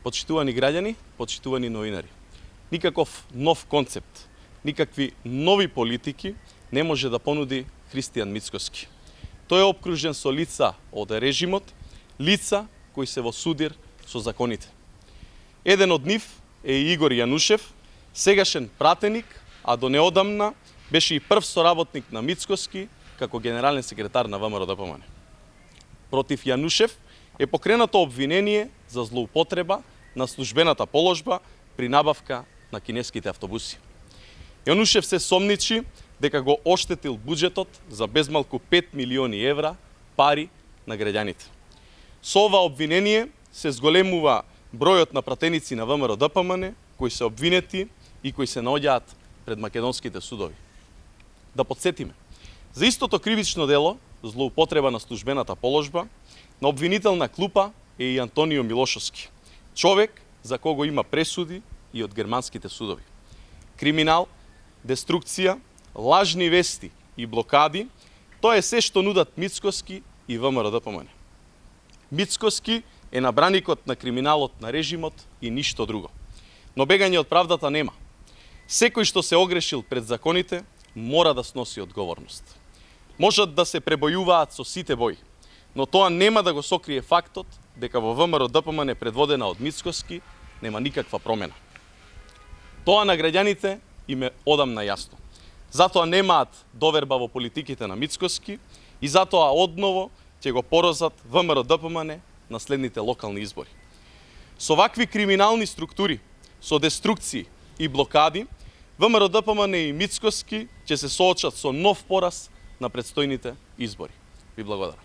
Почитувани граѓани, почитувани новинари. Никаков нов концепт, никакви нови политики не може да понуди Христијан Мицкоски. Тој е обкружен со лица од режимот, лица кои се во судир со законите. Еден од нив е Игор Јанушев, сегашен пратеник, а до неодамна беше и прв соработник на Мицкоски како генерален секретар на ВМРО-ДПМН. Против Јанушев е покренато обвинение за злоупотреба на службената положба при набавка на кинеските автобуси. Јанушев се сомничи дека го оштетил буџетот за безмалку 5 милиони евра пари на граѓаните. Со ова обвинение се зголемува бројот на пратеници на ВМРО-ДПМН кои се обвинети и кои се наоѓаат пред македонските судови. Да подсетиме, за истото кривично дело, злоупотреба на службената положба, на обвинителна клупа е и Антонио Милошовски, човек за кого има пресуди и од германските судови. Криминал, деструкција, лажни вести и блокади, тоа е се што нудат Мицкоски и ВМРО-ДПМН. Мицкоски е набраникот на криминалот на режимот и ништо друго. Но бегање од правдата нема. Секој што се огрешил пред законите мора да сноси одговорност. Можат да се пребојуваат со сите бои, но тоа нема да го сокрие фактот дека во ВМРО-ДПМН предводена од Мицкоски нема никаква промена. Тоа на граѓаните им е одамна јасно. Затоа немаат доверба во политиките на Мицкоски и затоа одново ќе го порозат ВМРО-ДПМН на следните локални избори. Со вакви криминални структури, со деструкции и блокади, ВМРО-ДПМН и Мицкоски ќе се соочат со нов пораз на предстојните избори. Ви благодарам.